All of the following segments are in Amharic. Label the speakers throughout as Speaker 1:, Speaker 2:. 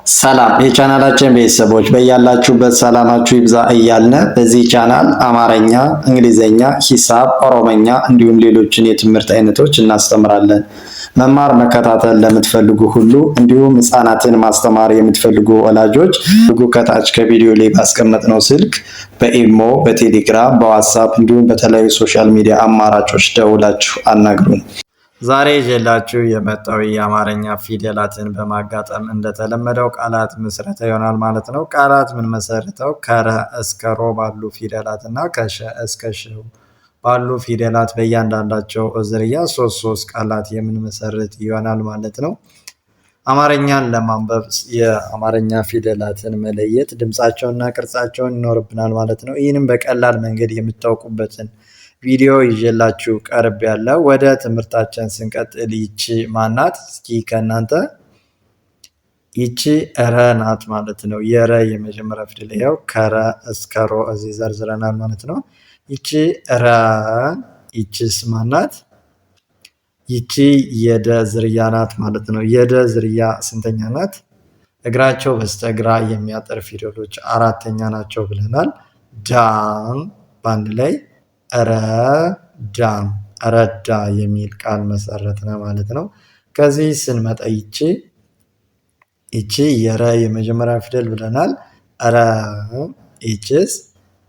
Speaker 1: ሰላም የቻናላችን ቤተሰቦች በያላችሁበት ሰላማችሁ ይብዛ እያልን በዚህ ቻናል አማርኛ፣ እንግሊዘኛ፣ ሂሳብ፣ ኦሮመኛ እንዲሁም ሌሎችን የትምህርት አይነቶች እናስተምራለን። መማር መከታተል ለምትፈልጉ ሁሉ እንዲሁም ህፃናትን ማስተማር የምትፈልጉ ወላጆች ከታች ከቪዲዮ ላይ ባስቀመጥነው ስልክ በኢሞ፣ በቴሌግራም፣ በዋትሳፕ እንዲሁም በተለያዩ ሶሻል ሚዲያ አማራጮች ደውላችሁ አናግሩን። ዛሬ ይዤላችሁ የመጣው የአማርኛ ፊደላትን በማጋጠም እንደተለመደው ቃላት ምስረታ ይሆናል ማለት ነው። ቃላት ምን መሰረተው ከረ እስከ ሮ ባሉ ፊደላት እና ከሸ እስከ ሽ ባሉ ፊደላት በእያንዳንዳቸው ዝርያ ሶስት ቃላት የምንመሰርት ይሆናል ማለት ነው። አማርኛን ለማንበብ የአማርኛ ፊደላትን መለየት ድምጻቸውንና ቅርጻቸውን ይኖርብናል ማለት ነው። ይህንም በቀላል መንገድ የምታውቁበትን ቪዲዮ ይዤላችሁ ቀርብ ያለው። ወደ ትምህርታችን ስንቀጥል ይቺ ማናት? እስኪ ከእናንተ ይቺ ረ ናት ማለት ነው። የረ የመጀመሪያ ፊደል ይኸው ከረ እስከ ሮ እዚህ ዘርዝረናል ማለት ነው። ይቺ ረ። ይቺስ ማናት? ይቺ የደ ዝርያ ናት ማለት ነው። የደ ዝርያ ስንተኛ ናት? እግራቸው በስተግራ የሚያጠር ፊደሎች አራተኛ ናቸው ብለናል። ዳም በአንድ ላይ ረዳም ረዳ የሚል ቃል መሰረትነ ማለት ነው። ከዚህ ስንመጣ ይቺ የረ የመጀመሪያ ፊደል ብለናል። ረ። ይቺስ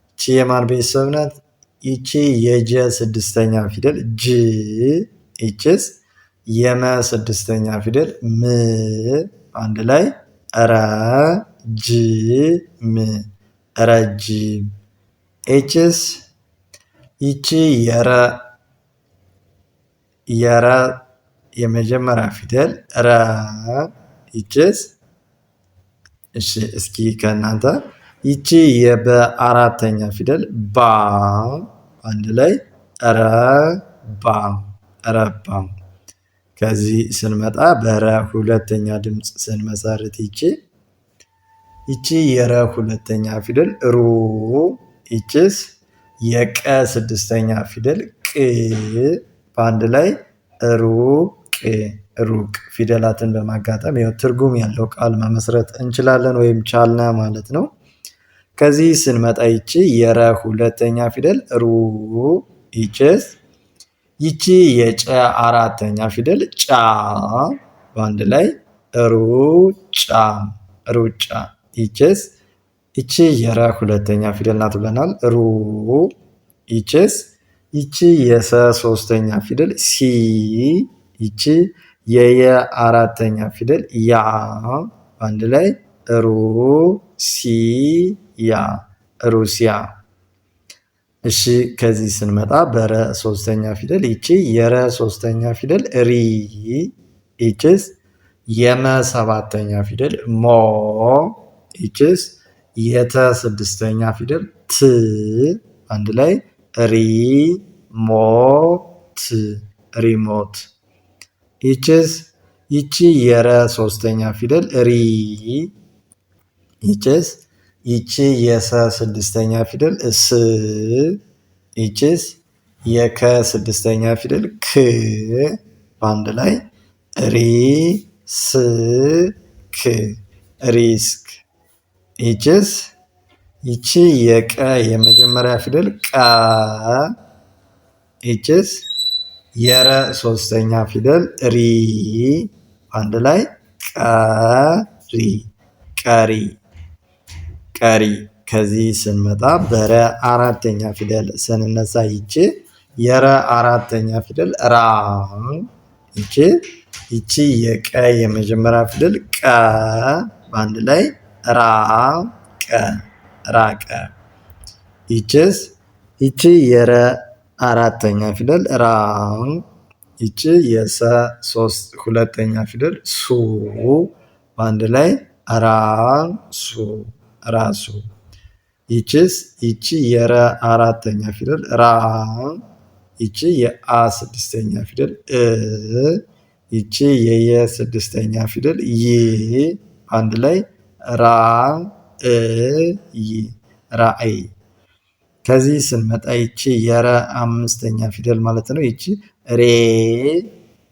Speaker 1: ይቺ የማን ቤተሰብ ናት? ይቺ የጀ ስድስተኛ ፊደል ጅ። ይቺስ የመ ስድስተኛ ፊደል ም። አንድ ላይ ረ ጅ ም ረጅም። ይቺስ ይቺ የረ የመጀመሪያ ፊደል ረ። ይቺስ እሺ እስኪ ከእናንተ ይቺ የበ አራተኛ ፊደል ባ። አንድ ላይ ረባም ረባም። ከዚህ ስንመጣ በረ ሁለተኛ ድምፅ ስንመሰርት ይቺ የረ ሁለተኛ ፊደል ሩ። ይቺስ የቀ ስድስተኛ ፊደል ቅ። በአንድ ላይ ሩቅ ሩቅ። ፊደላትን በማጋጠም ያው ትርጉም ያለው ቃል መመስረት እንችላለን ወይም ቻልና ማለት ነው። ከዚህ ስንመጣ ይቺ የረ ሁለተኛ ፊደል ሩ። ይቺስ ይቺ የጨ አራተኛ ፊደል ጫ። በአንድ ላይ ሩጫ ሩጫ። ይቺስ ይቺ የረ ሁለተኛ ፊደል ናት ብለናል። ሩ። ይቺስ ይቺ የሰ ሶስተኛ ፊደል ሲ። ይቺ የየ አራተኛ ፊደል ያ። በአንድ ላይ ሩሲያ ሩሲያ። እሺ ከዚህ ስንመጣ በረ ሶስተኛ ፊደል ይቺ የረ ሶስተኛ ፊደል ሪ። ይቺስ የመ ሰባተኛ ፊደል ሞ። ይቺስ የተ ስድስተኛ ፊደል ት። አንድ ላይ ሪሞት ሪሞት። ይቺስ ይቺ የረ ሶስተኛ ፊደል ሪ። ይቺስ ይቺ የሰ ስድስተኛ ፊደል ስ። ይቺስ የከ ስድስተኛ ፊደል ክ። በአንድ ላይ ሪስክ ሪስክ። ይቺስ ይቺ የቀ የመጀመሪያ ፊደል ቀ። ይቺስ የረ ሶስተኛ ፊደል ሪ። አንድ ላይ ቀሪ ቀሪ ቀሪ። ከዚህ ስንመጣ በረ አራተኛ ፊደል ስንነሳ ይቺ የረ አራተኛ ፊደል ራ። ይቺ የቀ የመጀመሪያ ፊደል ቀ። በአንድ ላይ ራቀ ራቀ። ይቺስ ይቺ የረ አራተኛ ፊደል ራ። ይቺ የሰ ሁለተኛ ፊደል ሱ። በአንድ ላይ ራሱ ራሱ። ይቺስ ይቺ የረ አራተኛ ፊደል ራ። ይቺ የአ ስድስተኛ ፊደል እ። ይቺ የየ ስድስተኛ ፊደል ይ። አንድ ላይ ራእይ። ከዚህ ስንመጣ ይቺ የረ አምስተኛ ፊደል ማለት ነው። ይቺ ሬ።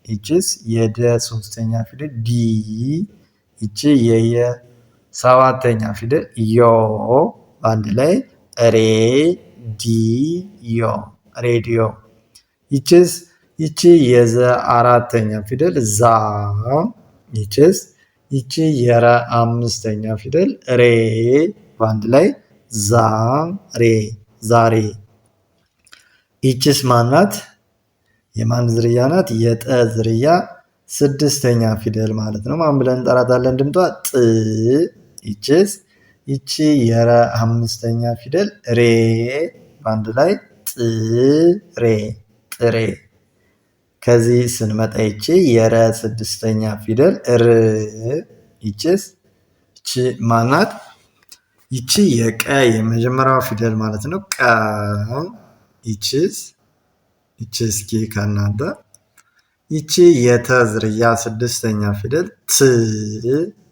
Speaker 1: ይቺስ የደ ሶስተኛ ፊደል ዲ። ይቺ የየ ሰባተኛ ፊደል ዮ በአንድ ላይ ሬዲዮ ሬዲዮ። ይቺ የዘ አራተኛ ፊደል ዛ። ይቺ የረ አምስተኛ ፊደል ሬ በአንድ ላይ ዛሬ ዛሬ። ይቺስ ማናት? የማን ዝርያ ናት? የጠ ዝርያ ስድስተኛ ፊደል ማለት ነው። ማን ብለን እንጠራታለን? ድምጧ ጥ። ይቺ የረ አምስተኛ ፊደል ሬ በአንድ ላይ ጥሬ ጥሬ። ከዚህ ስንመጣ ይቺ የረ ስድስተኛ ፊደል ር። ይቺ ማናት? ይቺ የቀ የመጀመሪያው ፊደል ማለት ነው። ቀ። ይቺ እስኪ ከእናንተ ይቺ የተ ዝርያ ስድስተኛ ፊደል ት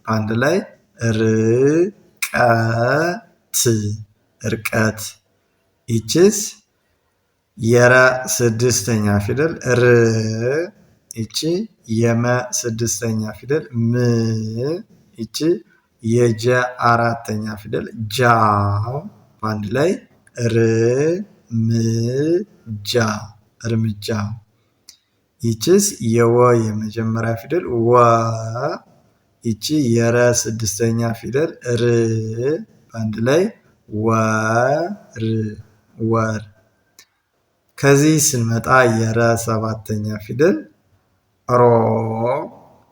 Speaker 1: አንድ ላይ ርቀት እርቀት። ይቺስ የረ ስድስተኛ ፊደል ር። ይቺ የመ ስድስተኛ ፊደል ም። ይቺ የጀ አራተኛ ፊደል ጃ በአንድ ላይ ርምጃ እርምጃ። ይቺስ የወ የመጀመሪያ ፊደል ወ። ይቺ የረ ስድስተኛ ፊደል ር በአንድ ላይ ወር ወር። ከዚህ ስንመጣ የረ ሰባተኛ ፊደል ሮ።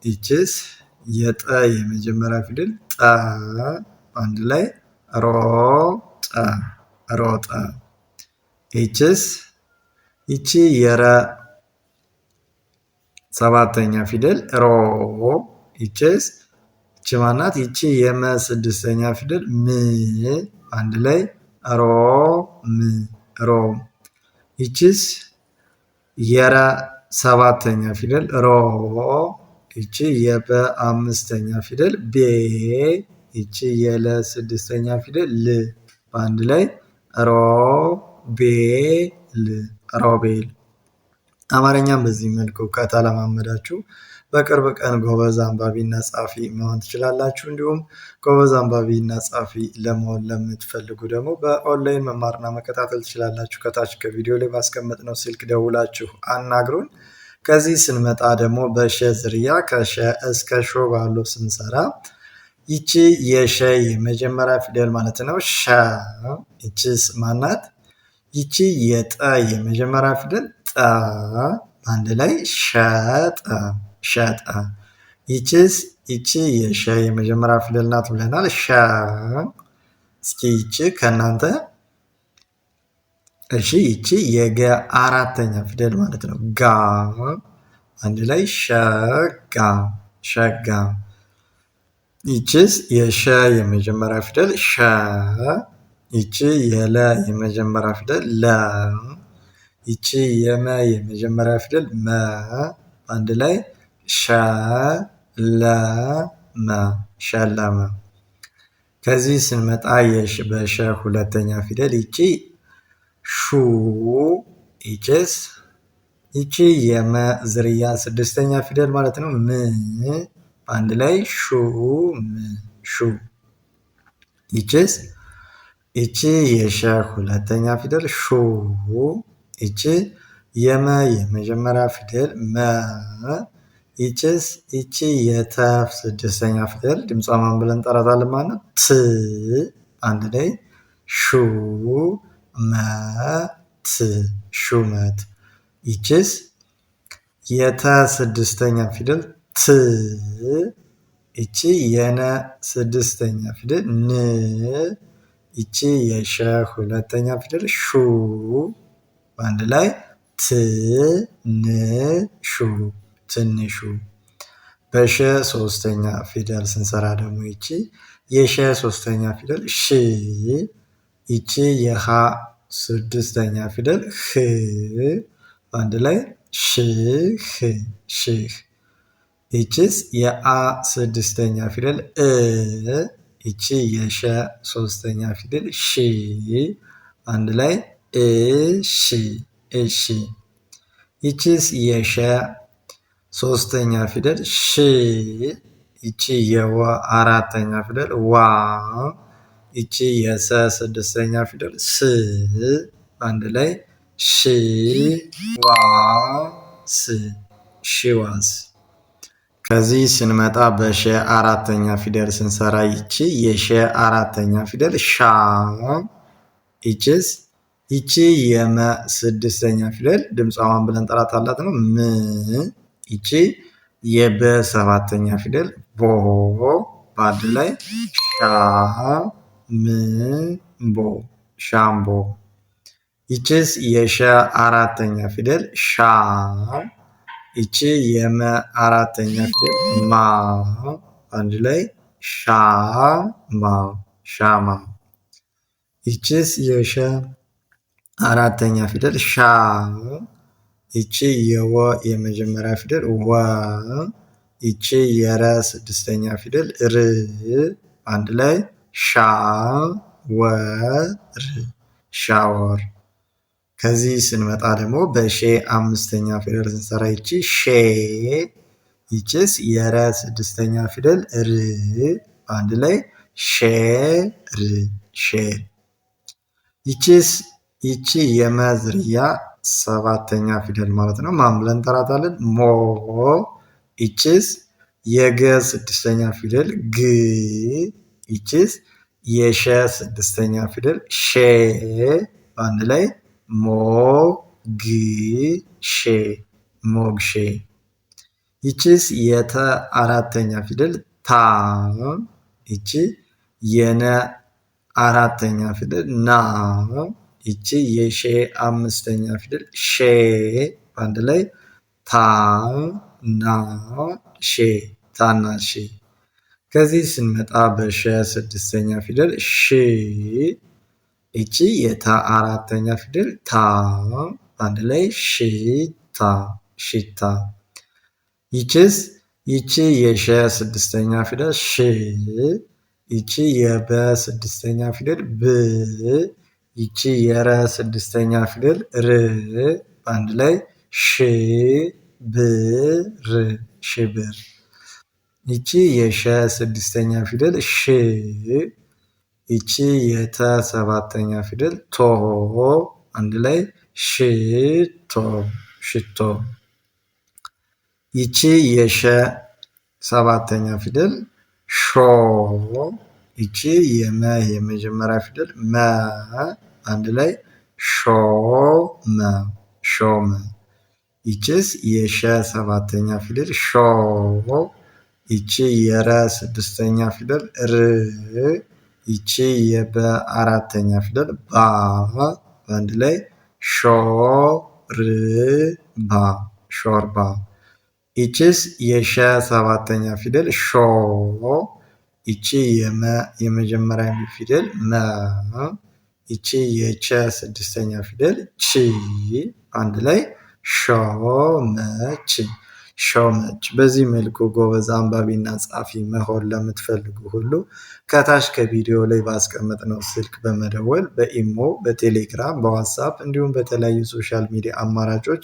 Speaker 1: ይቺስ የጠ የመጀመሪያ ፊደል ጠ በአንድ ላይ ሮጠ ሮጠ። ይቺ የረ ሰባተኛ ፊደል ሮ። ይቺ ማናት? ይቺ የመ ስድስተኛ ፊደል ም አንድ ላይ ሮም ሮም። ይቺስ የረ ሰባተኛ ፊደል ሮ። ይቺ የበ አምስተኛ ፊደል ቤ። ይቺ የለ ስድስተኛ ፊደል ል በአንድ ላይ ሮቤል ሮቤል። አማርኛም በዚህ መልኩ ከተለማመዳችሁ በቅርብ ቀን ጎበዝ አንባቢና ጻፊ መሆን ትችላላችሁ። እንዲሁም ጎበዝ አንባቢና ጻፊ ለመሆን ለምትፈልጉ ደግሞ በኦንላይን መማርና መከታተል ትችላላችሁ። ከታች ከቪዲዮ ላይ ባስቀመጥነው ስልክ ደውላችሁ አናግሩን። ከዚህ ስንመጣ ደግሞ በሸ ዝርያ ከሸ እስከ ሾ ባለው ስንሰራ ይቺ የሸ የመጀመሪያ ፊደል ማለት ነው ሸ። ይቺስ ማናት? ይቺ የጠ የመጀመሪያ ፊደል ጠ አንድ ላይ ሸጠ ሸጠ። ይቺ የሸ የመጀመሪያ ፊደል ናት ብለናል ሸ። እስኪ ይቺ ከእናንተ እሺ። ይቺ የገ አራተኛ ፊደል ማለት ነው ጋ አንድ ላይ ሸጋ ሸጋ። ይቺስ የሸ የመጀመሪያ ፊደል ሸ። ይቺ የለ የመጀመሪያ ፊደል ለ። ይቺ የመ የመጀመሪያ ፊደል መ አንድ ላይ ሸለመ ሸለመ። ከዚህ ስንመጣ በሸ ሁለተኛ ፊደል ይቺ ሹ። ይቺ የመ ዝርያ ስድስተኛ ፊደል ማለት ነው ም አንድ ላይ ሹም ሹ። ይቺ የሸ ሁለተኛ ፊደል ሹ። ይቺ የመ የመጀመሪያ ፊደል መ። ይቺ የተ ስድስተኛ ፊደል ድምጿ ማን ብለን እንጠራታለን ማለት ነው ት አንድ ላይ ሹ መት ሹመት። ይቺስ የተ ስድስተኛ ፊደል ት። ይቺ የነ ስድስተኛ ፊደል ን። ይቺ የሸ ሁለተኛ ፊደል ሹ በአንድ ላይ ትንሹ ትንሹ። በሸ ሶስተኛ ፊደል ስንሰራ ደግሞ ይቺ የሸ ሶስተኛ ፊደል ሽ። ይቺ የሃ ስድስተኛ ፊደል ህ በአንድ ላይ ሽህ ሽህ። ይቺስ የአ ስድስተኛ ፊደል እ። ይቺ የሸ ሶስተኛ ፊደል ሺ አንድ ላይ እሺ እሺ። ይቺስ የሸ ሶስተኛ ፊደል ሽ። ይቺ የወ አራተኛ ፊደል ዋ። ይቺ የሰ ስድስተኛ ፊደል ስ። አንድ ላይ ሽ ዋ ስ ሽዋስ። ከዚህ ስንመጣ በሸ አራተኛ ፊደል ስንሰራ ይቺ የሸ አራተኛ ፊደል ሻ። ይቺስ ይቺ የመ ስድስተኛ ፊደል ድምጿን ብለን ጠራታላት ነው ም። ይቺ የበ ሰባተኛ ፊደል ቦ። በአንድ ላይ ሻ ም ቦ ሻምቦ። ይቺስ የሸ አራተኛ ፊደል ሻ። ይቺ የመ አራተኛ ፊደል ማ። አንድ ላይ ሻ ማ ሻማ። ይቺስ የሸ አራተኛ ፊደል ሻ። ይቺ የወ የመጀመሪያ ፊደል ወ። ይቺ የረ ስድስተኛ ፊደል ር። አንድ ላይ ሻ ወ ር ሻወር። ከዚህ ስንመጣ ደግሞ በሼ አምስተኛ ፊደል ስንሰራ ይቺ ሼ። ይቺስ የረ ስድስተኛ ፊደል ር። አንድ ላይ ሼ ር ሼር። ይቺስ ይቺ የመ ዝርያ ሰባተኛ ፊደል ማለት ነው። ማን ብለን እንጠራታለን? ሞ። ይቺስ የገ ስድስተኛ ፊደል ግ። ይቺስ የሸ ስድስተኛ ፊደል ሼ። በአንድ ላይ ሞ ግ ሼ ሞግሼ። ይቺስ የተ አራተኛ ፊደል ታ። ይቺ የነ አራተኛ ፊደል ና። ይቺ የሼ አምስተኛ ፊደል ሼ። በአንድ ላይ ታ ና ሼ ታናሼ። ከዚህ ስንመጣ በሸ ስድስተኛ ፊደል ሽ። ይቺ የታ አራተኛ ፊደል ታ። በአንድ ላይ ሽታ ሽታ። ይቺስ ይቺ የሸ ስድስተኛ ፊደል ሽ። ይቺ የበ ስድስተኛ ፊደል ብ። ይቺ የረ ስድስተኛ ፊደል ር። በአንድ ላይ ሽ ብ ር ሽብር። ይቺ የሸ ስድስተኛ ፊደል ሽ። ይቺ የተ ሰባተኛ ፊደል ቶ። አንድ ላይ ሽቶ ሽቶ። ይቺ የሸ ሰባተኛ ፊደል ሾ። ይቺ የመ የመጀመሪያ ፊደል መ። አንድ ላይ ሾመ ሾመ። ይቺስ የሸ ሰባተኛ ፊደል ሾ። ይቺ የረ ስድስተኛ ፊደል ር። ይቺ የበ አራተኛ ፊደል ባ። በአንድ ላይ ሾርባ ሾርባ። ይቺስ የሸ ሰባተኛ ፊደል ሾ። ይቺ የመ የመጀመሪያ ፊደል መ። ይቺ የቸ ስድስተኛ ፊደል ቺ። አንድ ላይ ሾመች ሾመች። በዚህ መልኩ ጎበዝ አንባቢና ጻፊ መሆን ለምትፈልጉ ሁሉ ከታች ከቪዲዮ ላይ ባስቀመጥነው ስልክ በመደወል በኢሞ፣ በቴሌግራም፣ በዋትሳፕ እንዲሁም በተለያዩ ሶሻል ሚዲያ አማራጮች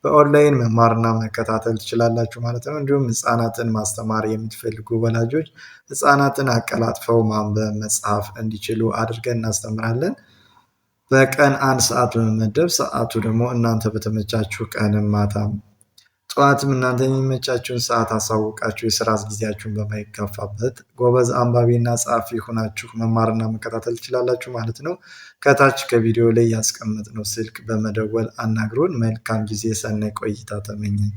Speaker 1: በኦንላይን መማርና መከታተል ትችላላችሁ ማለት ነው። እንዲሁም ህፃናትን ማስተማር የምትፈልጉ ወላጆች ህፃናትን አቀላጥፈው ማንበብ መጻፍ እንዲችሉ አድርገን እናስተምራለን። በቀን 1 ሰዓት በመመደብ ሰዓቱ ደግሞ እናንተ በተመቻችሁ ቀንም ማታም ጠዋትም እናንተ የሚመቻችሁን ሰዓት አሳውቃችሁ የስራ ጊዜያችሁን በማይጋፋበት ጎበዝ አንባቢና ጸሐፊ ሆናችሁ መማርና መከታተል ትችላላችሁ ማለት ነው። ከታች ከቪዲዮ ላይ ያስቀመጥነው ስልክ በመደወል አናግሩን። መልካም ጊዜ፣ ሰናይ ቆይታ ተመኘን።